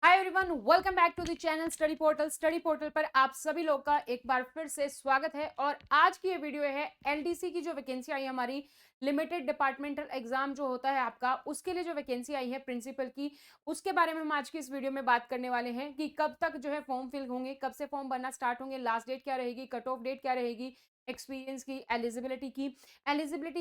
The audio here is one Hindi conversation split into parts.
Hi everyone, welcome back to the channel study portal पर आप सभी लोग का एक बार फिर से स्वागत है। और आज की ये वीडियो है एलडीसी की जो वैकेंसी आई है हमारी लिमिटेड डिपार्टमेंटल एग्जाम जो होता है आपका, उसके लिए जो वैकेंसी आई है प्रिंसिपल की, उसके बारे में हम आज की इस वीडियो में बात करने वाले हैं कि कब तक जो है फॉर्म फिल होंगे, कब से फॉर्म भरना स्टार्ट होंगे, लास्ट डेट क्या रहेगी, कट ऑफ डेट क्या रहेगी, एक्सपीरियंस की एलिजिबिलिटी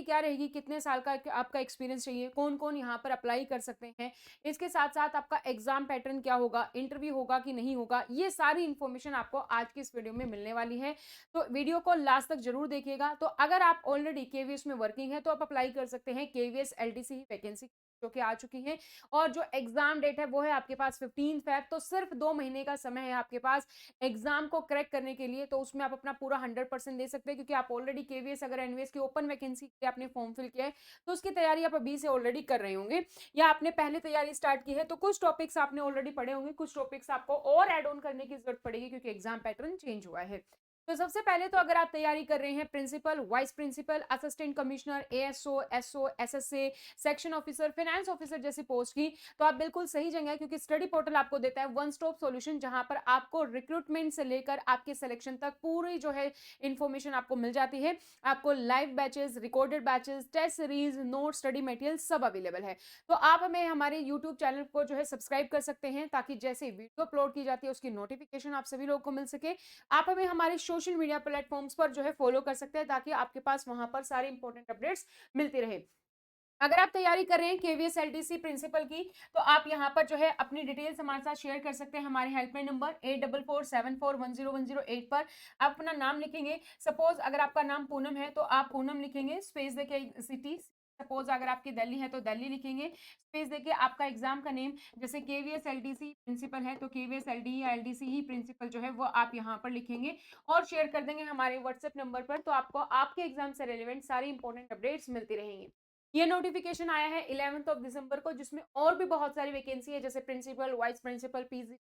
क्या रहेगी, कितने साल का आपका एक्सपीरियंस चाहिए, कौन कौन यहाँ पर अप्लाई कर सकते हैं, इसके साथ साथ आपका एग्जाम पैटर्न क्या होगा, इंटरव्यू होगा कि नहीं होगा, ये सारी इंफॉर्मेशन आपको आज की इस वीडियो में मिलने वाली है। तो वीडियो को लास्ट तक जरूर देखिएगा। तो अगर आप ऑलरेडी केवीएस में वर्किंग है तो आप अप्लाई कर सकते हैं केवीएस एलडीसी वैकेंसी जो कि आ चुकी है। और जो एग्जाम डेट है वो है आपके पास 15 फेब, तो सिर्फ 2 महीने का समय है आपके पास एग्जाम को क्रैक करने के लिए। तो उसमें आप अपना पूरा 100% दे सकते हैं, क्योंकि आप ऑलरेडी केवीएस अगर एनवीएस की ओपन वैकेंसी के लिए आपने फॉर्म फिल किया है तो उसकी तैयारी आप अभी से ऑलरेडी कर रहे होंगे, या आपने पहले तैयारी स्टार्ट की है तो कुछ टॉपिक्स आपने ऑलरेडी पढ़े होंगे, कुछ टॉपिक्स आपको और ऐड ऑन करने की जरूरत पड़ेगी क्योंकि एग्जाम पैटर्न चेंज हुआ है। तो सबसे पहले तो अगर आप तैयारी कर रहे हैं principal, vice principal, assistant commissioner, ASO, SO, SSA, section officer, finance officer जैसी पोस्ट की, तो आप बिल्कुल सही जगह है, क्योंकि स्टडी पोर्टल आपको देता है वन स्टॉप सॉल्यूशन, जहां पर आपको रिक्रूटमेंट से लेकर आपके सिलेक्शन तक पूरी जो है इंफॉर्मेशन आपको मिल जाती है। आपको live batches, recorded batches, test series, note, study material सब अवेलेबल है। तो आप हमें हमारे यूट्यूब चैनल को जो है सब्सक्राइब कर सकते हैं, ताकि जैसे वीडियो अपलोड की जाती है उसकी नोटिफिकेशन आप सभी लोगों को मिल सके। आप हमें हमारे सोशल मीडिया प्लेटफॉर्म्स पर जो है फॉलो कर सकते हैं, ताकि आपके पास वहां पर सारे इंपॉर्टेंट अपडेट्स मिलती रहे। अगर आप तैयारी कर रहे हैं केवीएस एलडीसी प्रिंसिपल की, तो आप यहाँ पर जो है अपनी डिटेल्स हमारे साथ शेयर कर सकते हैं हमारे हेल्पलाइन नंबर 8447410108 पर। आप अपना नाम लिखेंगे। सपोज अगर आपका नाम पूनम है तो आप पूनम लिखेंगे, स्पेस देके सिटी। सपोज अगर आपकी दिल्ली है तो दिल्ली लिखेंगे, स्पेस देके आपका एग्जाम का नेम, जैसे केवीएस एलडीसी प्रिंसिपल है तो केवीएस एलडी या एलडीसी ही प्रिंसिपल जो है वो आप यहाँ पर लिखेंगे और शेयर कर देंगे हमारे व्हाट्सएप नंबर पर। तो आपको आपके एग्जाम से रिलेवेंट सारी इंपॉर्टेंट अपडेट्स मिलती रहेंगी। ये नोटिफिकेशन आया है 11 दिसंबर को, जिसमें और भी बहुत सारी वैकेंसी है, जैसे principal, vice principal, PG,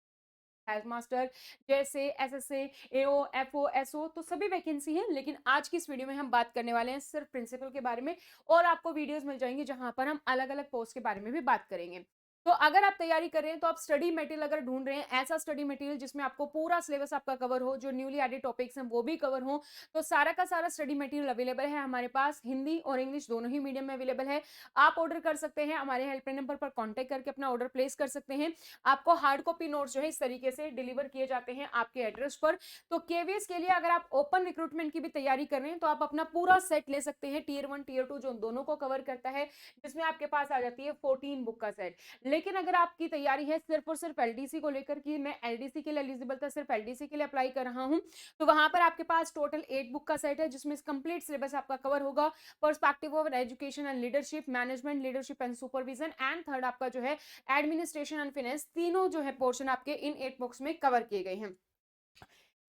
headmaster, जैसे एसएसए, एओ, एफओ, एसओ, तो सभी वैकेंसी है। लेकिन आज की इस वीडियो में हम बात करने वाले हैं सिर्फ प्रिंसिपल के बारे में, और आपको वीडियोस मिल जाएंगी जहां पर हम अलग अलग पोस्ट के बारे में भी बात करेंगे। तो अगर आप तैयारी कर रहे हैं तो आप स्टडी मटेरियल अगर ढूंढ रहे हैं, ऐसा स्टडी मटेरियल जिसमें आपको पूरा सिलेबस आपका कवर हो, जो न्यूली एडेड टॉपिक्स हैं वो भी कवर हो, तो सारा का सारा स्टडी मटेरियल अवेलेबल है हमारे पास। हिंदी और इंग्लिश दोनों ही मीडियम में अवेलेबल है। आप ऑर्डर कर सकते हैं, हमारे हेल्पलाइन नंबर पर कॉन्टेक्ट करके अपना ऑर्डर प्लेस कर सकते हैं। आपको हार्ड कॉपी नोट्स जो है इस तरीके से डिलीवर किए जाते हैं आपके एड्रेस पर। तो केवीएस के लिए अगर आप ओपन रिक्रूटमेंट की भी तैयारी कर रहे हैं तो आप अपना पूरा सेट ले सकते हैं, टीयर 1 टीयर 2 जो दोनों को कवर करता है, जिसमें आपके पास आ जाती है 14 बुक का सेट। लेकिन अगर आपकी तैयारी है सिर्फ और सिर्फ एलडीसी को लेकर, कि मैं एलडीसी के लिए एलिजिबल था, सिर्फ एलडीसी के लिए अप्लाई कर रहा हूं, तो वहां पर आपके पास टोटल 8 बुक का सेट है, जिसमें कंप्लीट सिलेबस आपका कवर होगा। Perspective of education and leadership, management, leadership and supervision, and third आपका जो है एडमिनिस्ट्रेशन एंड फाइनेंस, तीनों जो है पोर्शन आपके इन 8 बुक्स में कवर किए गए हैं।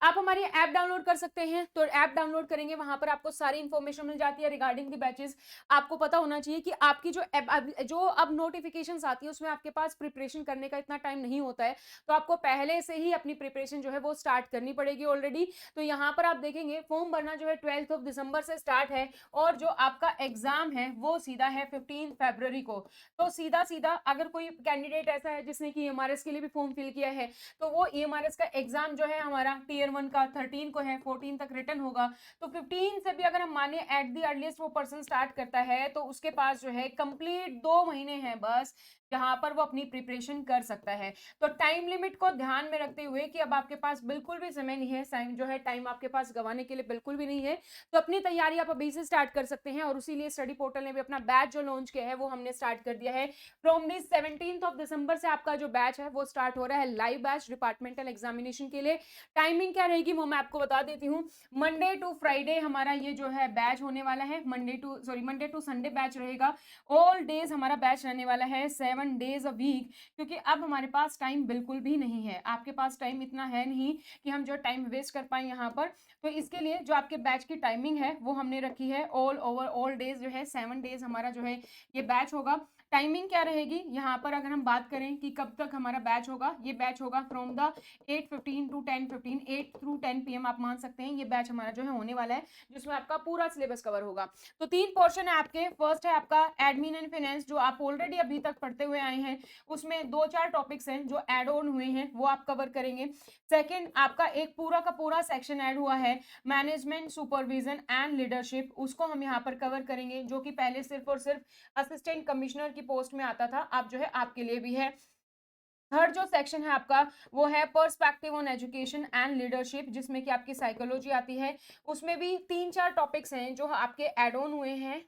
आप हमारी ऐप डाउनलोड कर सकते हैं। तो ऐप डाउनलोड करेंगे, वहां पर आपको सारी इंफॉर्मेशन मिल जाती है रिगार्डिंग द बैचेस। आपको पता होना चाहिए कि आपकी जो अब नोटिफिकेशंस आती है उसमें आपके पास प्रिपरेशन करने का इतना टाइम नहीं होता है, तो आपको पहले से ही अपनी प्रिपरेशन जो है वो स्टार्ट करनी पड़ेगी ऑलरेडी। तो यहाँ पर आप देखेंगे फॉर्म भरना जो है 12 दिसंबर से स्टार्ट है, और जो आपका एग्जाम है वो सीधा है 15 फरवरी को। तो सीधा सीधा अगर कोई कैंडिडेट ऐसा है जिसने कि ईएमआरएस के लिए भी फॉर्म फिल किया है, तो वो ईएमआरएस का एग्जाम जो है हमारा टीयर 1 का 13 को है, 14 तक रिटर्न होगा। तो 15 से भी अगर हम माने एट दी अर्लीस्ट वो पर्सन स्टार्ट करता है, तो उसके पास जो है कंप्लीट 2 महीने हैं बस, जहां पर वो अपनी प्रिपरेशन कर सकता है। तो टाइम लिमिट को ध्यान में रखते हुए कि अब आपके पास बिल्कुल भी समय नहीं है, टाइम जो है टाइम आपके पास गंवाने के लिए बिल्कुल भी नहीं है, तो अपनी तैयारी आप अभी से स्टार्ट कर सकते हैं। और उसी लिए स्टडी पोर्टल ने भी अपना बैच जो लॉन्च किया है वो हमने स्टार्ट कर दिया है। फ्रॉम दी 17 दिसंबर से आपका जो बैच है वो स्टार्ट हो रहा है, लाइव बैच डिपार्टमेंटल एग्जामिनेशन के लिए। टाइमिंग क्या रहेगी वो मैं आपको बता देती हूँ। मंडे टू फ्राइडे हमारा ये जो है बैच होने वाला है, मंडे टू संडे बैच रहेगा। ऑल डेज हमारा बैच रहने वाला है, 7 डेज अ वीक, क्योंकि अब हमारे पास टाइम बिल्कुल भी नहीं है। आपके पास टाइम इतना है नहीं कि हम जो टाइम वेस्ट कर पाए यहाँ पर। तो इसके लिए जो आपके बैच की टाइमिंग है वो हमने रखी है ऑल ओवर ऑल डेज जो है 7 डेज हमारा जो है ये बैच होगा। टाइमिंग क्या रहेगी यहाँ पर अगर हम बात करें कि कब तक हमारा बैच होगा, ये बैच होगा from the 8:15 to 10:15, 8 through 10 PM आप मान सकते हैं ये बैच हमारा जो है होने वाला है, जिसमें आपका पूरा सिलेबस कवर होगा। तो 3 पोर्शन है आपके। फर्स्ट है आपका एडमिन एंड फाइनेंस, जो आप ऑलरेडी अभी तक पढ़ते हुए आए हैं, उसमें 2-4 टॉपिक्स हैं जो ऐड ऑन हुए हैं, वो आप कवर करेंगे। सेकंड, आपका एक पूरा का पूरा सेक्शन ऐड हुआ है मैनेजमेंट, सुपरविजन एंड लीडरशिप, उसको हम यहाँ पर कवर करेंगे, जो कि पहले सिर्फ और सिर्फ असिस्टेंट कमिश्नर की पोस्ट में आता था, अब जो है आपके लिए भी है। थर्ड जो सेक्शन है आपका वो है perspective on education and leadership, जिसमें कि आपकी साइकोलॉजी आती है। उसमें भी 3-4 टॉपिक्स हैं जो आपके ऐड ऑन हुए हैं,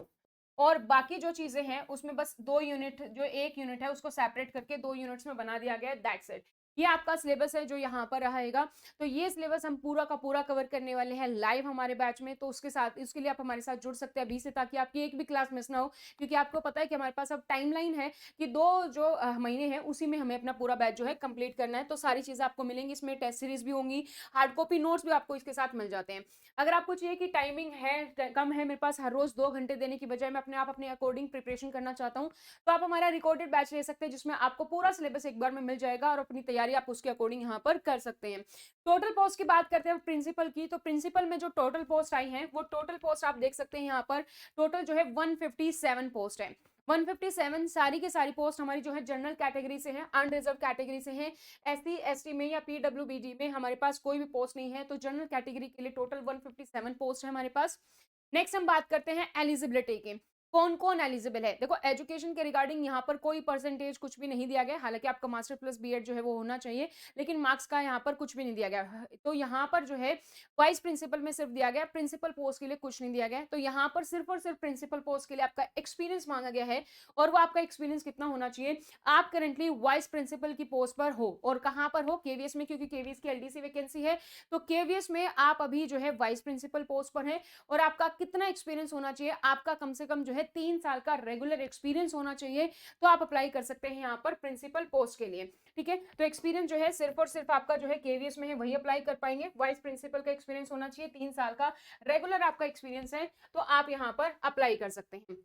और बाकी जो चीजें हैं उसमें बस 2 यूनिट, जो 1 यूनिट है उसको सेपरेट करके 2 यूनिट्स में बना दिया गया है, दैट्स इट। ये आपका सिलेबस है जो यहाँ पर रहेगा। तो ये सिलेबस हम पूरा का पूरा कवर करने वाले हैं लाइव हमारे बैच में। तो उसके साथ, इसके लिए आप हमारे साथ जुड़ सकते हैं अभी से, ताकि आपकी एक भी क्लास मिस ना हो, क्योंकि आपको पता है कि हमारे पास अब टाइमलाइन है कि 2 जो महीने हैं उसी में हमें अपना पूरा बैच जो है कंप्लीट करना है। तो सारी चीजें आपको मिलेंगी, इसमें टेस्ट सीरीज भी होंगी, हार्ड कॉपी नोट्स भी आपको इसके साथ मिल जाते हैं। अगर आपको चाहिए कि टाइमिंग है कम है, मेरे पास हर रोज 2 घंटे देने की बजाय मैं अपने अकॉर्डिंग प्रिपरेशन करना चाहता हूँ, तो आप हमारा रिकॉर्डेड बैच ले सकते हैं, जिसमें आपको पूरा सिलेबस एक बार में मिल जाएगा और अपनी तैयारी आप उसके अकॉर्डिंग यहाँ पर कर सकते हैं। टोटल पोस्ट की बात करते हैं प्रिंसिपल की, तो प्रिंसिपल में जो टोटल पोस्ट आई है वो टोटल पोस्ट आप देख सकते हैं यहाँ पर, टोटल जो है 157 पोस्ट है। 157 सारी की सारी पोस्ट हमारी जो है जनरल कैटेगरी से है, अनरिजर्व कैटेगरी से है। एससी एसटी में या पीडब्ल्यूबीडी में हमारे पास कोई भी पोस्ट नहीं है, तो जनरल कैटेगरी के लिए टोटल 157 पोस्ट है हमारे पास। नेक्स्ट हम बात करते हैं एलिजिबिलिटी की, कौन कौन एलिजिबल है। देखो एजुकेशन के रिगार्डिंग यहाँ पर कोई परसेंटेज कुछ भी नहीं दिया गया, हालांकि आपका मास्टर प्लस बीएड जो है वो होना चाहिए, लेकिन मार्क्स का यहाँ पर कुछ भी नहीं दिया गया। तो यहाँ पर जो है वाइस प्रिंसिपल में सिर्फ दिया गया, प्रिंसिपल पोस्ट के लिए कुछ नहीं दिया गया। तो यहाँ पर सिर्फ और सिर्फ प्रिंसिपल पोस्ट के लिए आपका एक्सपीरियंस मांगा गया है, और वो आपका एक्सपीरियंस कितना होना चाहिए, आप करेंटली वाइस प्रिंसिपल की पोस्ट पर हो, और कहाँ पर हो, केवीएस में, क्योंकि केवीएस की एलडीसी वैकेंसी है। तो केवीएस में आप अभी जो है वाइस प्रिंसिपल पोस्ट पर है, और आपका कितना एक्सपीरियंस होना चाहिए, आपका कम से कम जो है 3 साल का रेगुलर एक्सपीरियंस होना चाहिए, तो आप अप्लाई कर सकते हैं यहाँ पर प्रिंसिपल पोस्ट के लिए। ठीक है, तो एक्सपीरियंस जो है सिर्फ और सिर्फ आपका जो है केवीएस में है वही अप्लाई कर पाएंगे। वाइस प्रिंसिपल का एक्सपीरियंस होना चाहिए, 3 साल का रेगुलर आपका एक्सपीरियंस है, तो आप यहाँ पर अप्लाई कर सकते हैं।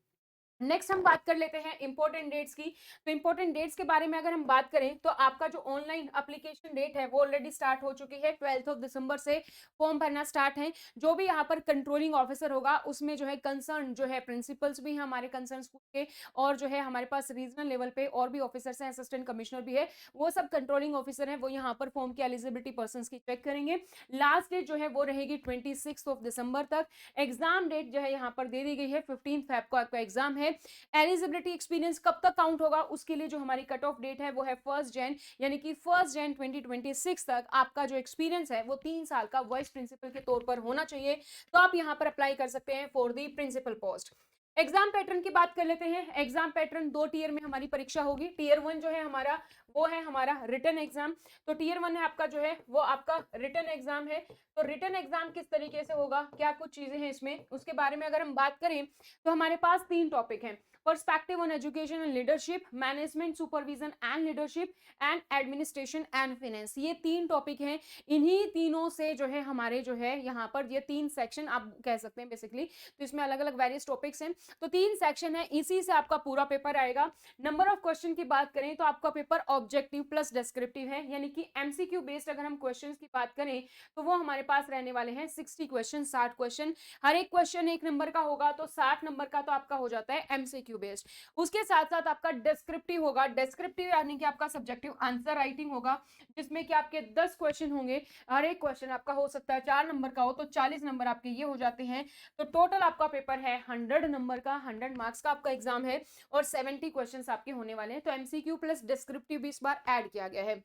नेक्स्ट हम बात कर लेते हैं इंपॉर्टेंट डेट्स की। तो इंपॉर्टेंट डेट्स के बारे में अगर हम बात करें, तो आपका जो ऑनलाइन एप्लीकेशन डेट है वो ऑलरेडी स्टार्ट हो चुकी है। 12 दिसंबर से फॉर्म भरना स्टार्ट है। जो भी यहाँ पर कंट्रोलिंग ऑफिसर होगा, उसमें जो है कंसर्न जो है प्रिंसिपल्स भी हैं हमारे कंसर्न स्कूल के, और जो है हमारे पास रीजनल लेवल पे और भी ऑफिसर्स हैं, असिस्टेंट कमिश्नर भी है, वो सब कंट्रोलिंग ऑफिसर है, वो यहाँ पर फॉर्म की एलिजिबिलिटी पर्सन की चेक करेंगे। लास्ट डेट जो है वो रहेगी 26 दिसंबर तक। एग्जाम डेट जो है यहाँ पर दे दी गई है, 15 फेब को आपका एग्जाम है। एलिजिबिलिटी एक्सपीरियंस कब तक काउंट होगा, उसके लिए जो हमारी कट ऑफ डेट है वो है 1 जन, यानी कि 1 जन 2026 तक आपका जो एक्सपीरियंस है वो 3 साल का वाइस प्रिंसिपल के तौर पर होना चाहिए। तो आप यहाँ पर अप्लाई कर सकते हैं for the principal post. Exam pattern की बात कर लेते हैं। एग्जाम पैटर्न 2 टीयर में हमारी परीक्षा होगी। टीयर 1 जो है हमारा वो है हमारा रिटन एग्जाम। तो टीयर 1 है आपका जो है वो आपका रिटन एग्जाम है। तो रिटन एग्जाम किस तरीके से होगा, क्या कुछ चीजें हैं इसमें, उसके बारे में अगर हम बात करें, तो हमारे पास 3 टॉपिक हैं। Perspective on education and leadership, management supervision and leadership, and administration and finance, ये 3 टॉपिक हैं। इन्हीं तीनों से जो है हमारे जो है यहाँ पर ये 3 सेक्शन आप कह सकते हैं बेसिकली। तो इसमें अलग अलग वेरियस टॉपिक्स हैं, तो 3 सेक्शन है, इसी से आपका पूरा पेपर आएगा। नंबर ऑफ क्वेश्चन की बात करें तो आपका पेपर ऑब्जेक्टिव प्लस डिस्क्रिप्टिव है, यानी कि एमसीक्यू बेस्ड अगर हम क्वेश्चंस की बात करें तो वो हमारे पास रहने वाले हैं 60 क्वेश्चन, 60 क्वेश्चन। हर एक क्वेश्चन 1 नंबर का होगा, तो 60 नंबर का तो आपका हो जाता है एमसीक्यू बेस्ड। उसके साथ साथ आपका डिस्क्रिप्टिव होगा। डिस्क्रिप्टिव यानी कि आपका सब्जेक्टिव आंसर राइटिंग होगा, जिसमें कि आपके 10 क्वेश्चन होंगे। हर एक क्वेश्चन आपका हो सकता है 4 नंबर का हो, तो 40 नंबर आपके ये हो जाते हैं। तो टोटल आपका पेपर है 100 नंबर का, 100 मार्क्स का आपका एग्जाम है, और 70 क्वेश्चन आपके होने वाले हैं। तो एमसीक्यू प्लस डिस्क्रिप्टिव भी इस बार ऐड किया गया है।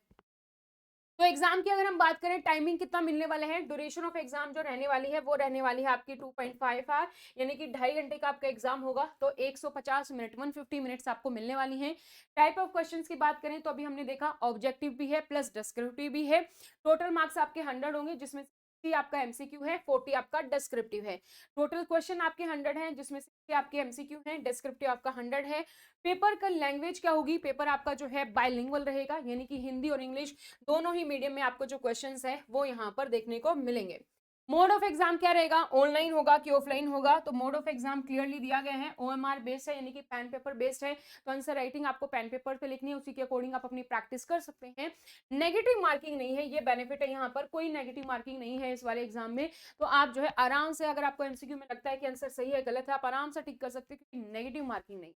तो एग्जाम की अगर हम बात करें, टाइमिंग कितना मिलने वाला है, ड्यूरेशन ऑफ एग्जाम जो रहने वाली है वो रहने वाली है आपकी 2.5 आवर, यानी कि 2.5 घंटे का आपका एग्जाम होगा। तो 150 मिनट 150 मिनट्स आपको मिलने वाली हैं। टाइप ऑफ क्वेश्चंस की बात करें तो अभी हमने देखा ऑब्जेक्टिव भी है प्लस डिस्क्रिप्टिव भी है। टोटल मार्क्स आपके 100 होंगे, जिसमें 60 आपका एमसीक्यू है, 40 आपका डिस्क्रिप्टिव है। टोटल क्वेश्चन आपके 100 हैं, जिसमें 60 आपके एमसीक्यू हैं, डिस्क्रिप्टिव आपका 100 है। पेपर का लैंग्वेज क्या होगी, पेपर आपका जो है बाइलिंगुअल रहेगा, यानी कि हिंदी और इंग्लिश दोनों ही मीडियम में आपको जो क्वेश्चंस है वो यहाँ पर देखने को मिलेंगे। मोड ऑफ एग्जाम क्या रहेगा, ऑनलाइन होगा कि ऑफलाइन होगा, तो मोड ऑफ एग्जाम क्लियरली दिया गया है, ओएमआर बेस्ड है यानी कि पेन पेपर बेस्ड है, तो आंसर राइटिंग आपको पेन पेपर पे लिखनी है, उसी के अकॉर्डिंग आप अपनी प्रैक्टिस कर सकते हैं। नेगेटिव मार्किंग नहीं है, ये बेनिफिट है, यहाँ पर कोई नेगेटिव मार्किंग नहीं है इस वाले एग्जाम में, तो आप जो है आराम से, अगर आपको एमसीक्यू में लगता है कि आंसर सही है गलत है, आप आराम से टिक कर सकते हैं, क्योंकि नेगेटिव मार्किंग नहीं।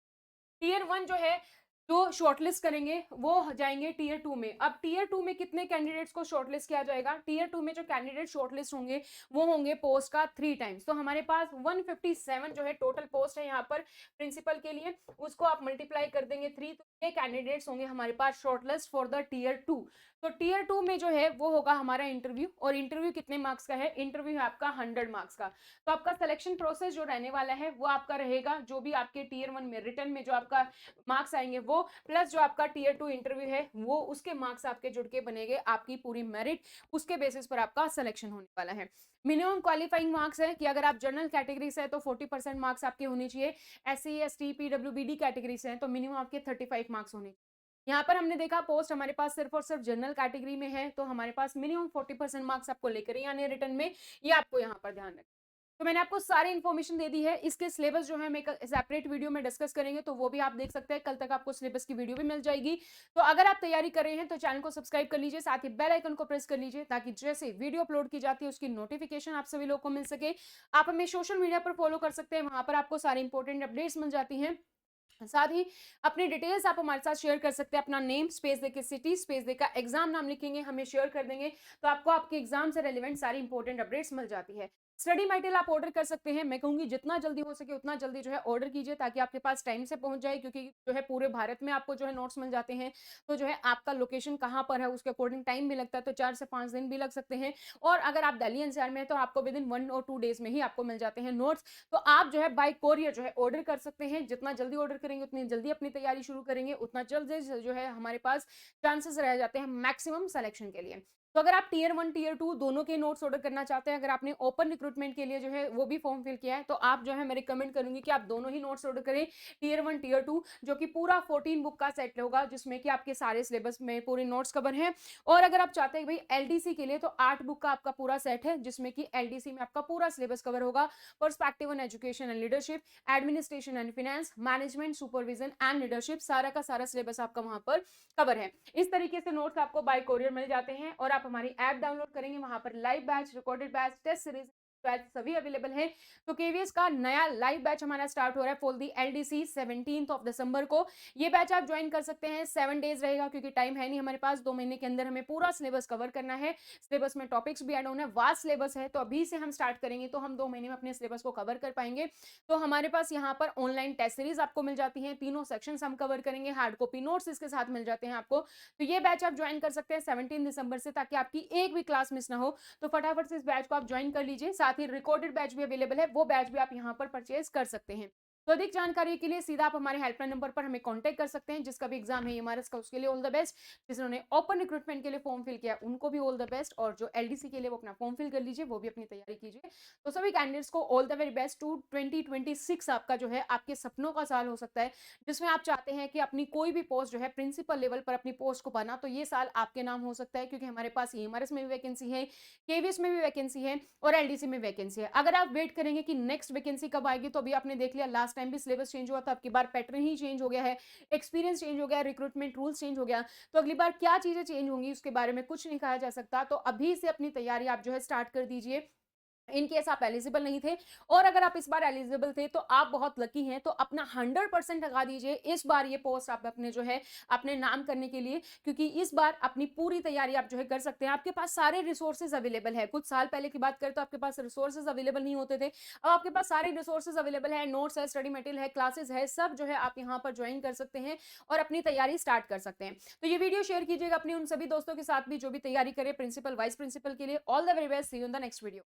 टीयर 1 जो है, जो शॉर्टलिस्ट करेंगे वो जाएंगे टीयर 2 में। अब टीयर 2 में कितने कैंडिडेट्स को शॉर्टलिस्ट किया जाएगा, टीयर 2 में जो कैंडिडेट शॉर्टलिस्ट होंगे वो होंगे पोस्ट का 3 टाइम्स, तो हमारे पास 157 जो है टोटल पोस्ट है यहाँ पर प्रिंसिपल के लिए, उसको आप मल्टीप्लाई कर देंगे 3, तो ये कैंडिडेट्स होंगे हमारे पास शॉर्टलिस्ट फॉर द टीयर 2। तो टीयर 2 में जो है वो होगा हमारा इंटरव्यू, और इंटरव्यू कितने मार्क्स का है, इंटरव्यू है आपका 100 मार्क्स का। तो आपका सिलेक्शन प्रोसेस जो रहने वाला है वो आपका रहेगा, जो भी आपके टीयर 1 में रिटर्न में जो आपका मार्क्स आएंगे वो, प्लस जो आपका टीयर 2 इंटरव्यू है वो, उसके मार्क्स आपके जुड़ के बनेंगे, आपकी पूरी मेरिट उसके बेसिस पर आपका सिलेक्शन होने वाला है। मिनिमम क्वालिफाइंग मार्क्स है कि अगर आप जनरल कैटेगरी से है तो 40% मार्क्स आपके होने चाहिए, एससी एसटी पीडब्ल्यूबीडी कैटेगरी से है तो मिनिमम आपके 35 मार्क्स होने। यहाँ पर हमने देखा पोस्ट हमारे पास सिर्फ और सिर्फ जनरल कैटेगरी में है, तो हमारे पास मिनिमम 40% मार्क्स आपको लेकर ही आने रिटर्न में, ये आपको यहाँ पर ध्यान रखना। तो मैंने आपको सारी इन्फॉर्मेशन दे दी है, इसके सिलेबस जो है मैं सेपरेट वीडियो में डिस्कस करेंगे, तो वो भी आप देख सकते हैं, कल तक आपको सिलेबस की वीडियो भी मिल जाएगी। तो अगर आप तैयारी कर रहे हैं तो चैनल को सब्सक्राइब कर लीजिए, साथ ही बेल आइकन को प्रेस कर लीजिए, ताकि जैसे वीडियो अपलोड की जाती है उसकी नोटिफिकेशन आप सभी लोग को मिल सके। आप हमें सोशल मीडिया पर फॉलो कर सकते हैं, वहां पर आपको सारी इंपॉर्टेंट अपडेट्स मिल जाती हैं। साथ ही अपनी डिटेल्स आप हमारे साथ शेयर कर सकते हैं, अपना नेम स्पेस देके सिटी स्पेस देकर एग्जाम नाम लिखेंगे, हमें शेयर कर देंगे, तो आपको आपके एग्जाम से रेलिवेंट सारी इंपॉर्टेंट अपडेट्स मिल जाती है। स्टडी मटेरियल आप ऑर्डर कर सकते हैं, मैं कहूंगी जितना जल्दी हो सके उतना जल्दी जो है ऑर्डर कीजिए, ताकि आपके पास टाइम से पहुंच जाए, क्योंकि जो है पूरे भारत में आपको जो है नोट्स मिल जाते हैं, तो जो है आपका लोकेशन कहाँ पर है उसके अकॉर्डिंग टाइम भी लगता है, तो 4 से 5 दिन भी लग सकते हैं। और अगर आप दिल्ली एनसीआर में है तो आपको विद इन 1 और 2 डेज में ही आपको मिल जाते हैं नोट्स, तो आप जो है बाय कोरियर जो है ऑर्डर कर सकते हैं। जितना जल्दी ऑर्डर करेंगे उतनी जल्दी अपनी तैयारी शुरू करेंगे, उतना जल्द जो है हमारे पास चांसेस रह जाते हैं मैक्सिमम सिलेक्शन के लिए। तो अगर आप टीयर 1 टीयर 2 दोनों के नोट्स ऑर्डर करना चाहते हैं, अगर आपने ओपन रिक्रूटमेंट के लिए जो है वो भी फॉर्म फिल किया है, तो आप जो है मैं रिकमेंड करूंगी कि आप दोनों ही नोट्स ऑर्डर करें, टीयर 1 टीयर 2, जो कि पूरा 14 बुक का सेट होगा, जिसमें कि आपके सारे सिलेबस में पूरे नोट्स कवर हैं। और अगर आप चाहते हैं भाई एलडीसी के लिए, तो 8 बुक का आपका पूरा सेट है, जिसमें कि एलडीसी में आपका पूरा सिलेबस कवर होगा, perspective on education and leadership, administration and finance, management supervision and leadership, सारा का सारा सिलेबस आपका वहां पर कवर है। इस तरीके से नोट्स आपको बाय कोरियर मिल जाते हैं, और आप हमारी ऐप डाउनलोड करेंगे, वहां पर live batch, recorded batch, test series batch सभी अवेलेबल है। तो केवीएस का नया लाइव बैच हमारा स्टार्ट हो रहा है फॉर दी एलडीसी 17 दिसंबर को। ये बैच आप ज्वाइन कर सकते हैं, 7 डेज रहेगा, क्योंकि टाइम है नहीं हमारे पास, 2 महीने के अंदर हमें पूरा सिलेबस कवर करना है। सिलेबस में टॉपिक्स भी ऐड होना है, वास्ट सिलेबस है, तो अभी से हम स्टार्ट करेंगे तो हम 2 महीने में अपने सिलेबस को कवर कर पाएंगे। तो हमारे पास यहाँ पर ऑनलाइन टेस्ट सीरीज आपको मिल जाती है, तीनों सेक्शन हम कवर करेंगे, हार्ड कॉपी नोट्स इसके साथ मिल जाते हैं आपको। तो ये बैच आप ज्वाइन कर सकते हैं 17 दिसंबर से, ताकि आपकी एक भी क्लास मिस ना हो। तो फटाफट से इस बैच को आप ज्वाइन कर लीजिए, साथ ही रिकॉर्डेड बैच भी अवेलेबल है, वो बैच भी आप यहाँ पर परचेज कर सकते हैं। तो अधिक जानकारी के लिए सीधा आप हमारे हेल्पलाइन नंबर पर हमें कांटेक्ट कर सकते हैं। जिसका भी एग्जाम है एमआरएस का, उसके लिए ऑल द बेस्ट। जिन्होंने ओपन रिक्रूटमेंट के लिए फॉर्म फिल किया उनको भी ऑल द बेस्ट, और जो एलडीसी के लिए वो अपना फॉर्म फिल कर लीजिए, वो भी अपनी तैयारी कीजिए। तो सभी कैंडिडेट्स को all the very best to 2026 आपका जो है आपके सपनों का साल हो सकता है, जिसमें आप चाहते हैं कि अपनी कोई भी पोस्ट जो है प्रिंसिपल लेवल पर अपनी पोस्ट को पाना, तो ये साल आपके नाम हो सकता है, क्योंकि हमारे पास एमआरएस में भी वैकेंसी है, केवीएस में भी वैकेंसी है, और एलडीसी में वैकेंसी है। अगर आप वेट करेंगे कि नेक्स्ट वैकेंसी कब आएगी, तो अभी आपने देख लिया लास्ट टाइम भी सिलेबस चेंज हुआ था, अब की बार पैटर्न ही चेंज हो गया है, एक्सपीरियंस चेंज हो गया, रिक्रूटमेंट रूल्स चेंज हो गया, तो अगली बार क्या चीजें चेंज होंगी उसके बारे में कुछ नहीं कहा जा सकता। तो अभी से अपनी तैयारी आप जो है स्टार्ट कर दीजिए, इन केस आप एलिजिबल नहीं थे, और अगर आप इस बार एलिजिबल थे तो आप बहुत लकी हैं, तो अपना 100% लगा दीजिए इस बार ये पोस्ट आप अपने जो है अपने नाम करने के लिए, क्योंकि इस बार अपनी पूरी तैयारी आप जो है कर सकते हैं। आपके पास सारे रिसोर्सेज अवेलेबल है, कुछ साल पहले की बात करें तो आपके पास रिसोर्सेज अवेलेबल नहीं होते थे, अब आपके पास सारे रिसोर्सेज अवेलेबल है, नोट्स है, स्टडी मटेरियल है, क्लासेस है, सब जो है आप यहाँ पर ज्वाइन कर सकते हैं और अपनी तैयारी स्टार्ट कर सकते हैं। तो ये वीडियो शेयर कीजिएगा अपने उन सभी दोस्तों के साथ भी जो भी तैयारी करे प्रिंसिपल वाइस प्रिंसिपल के लिए। All the very best, see you in the next video.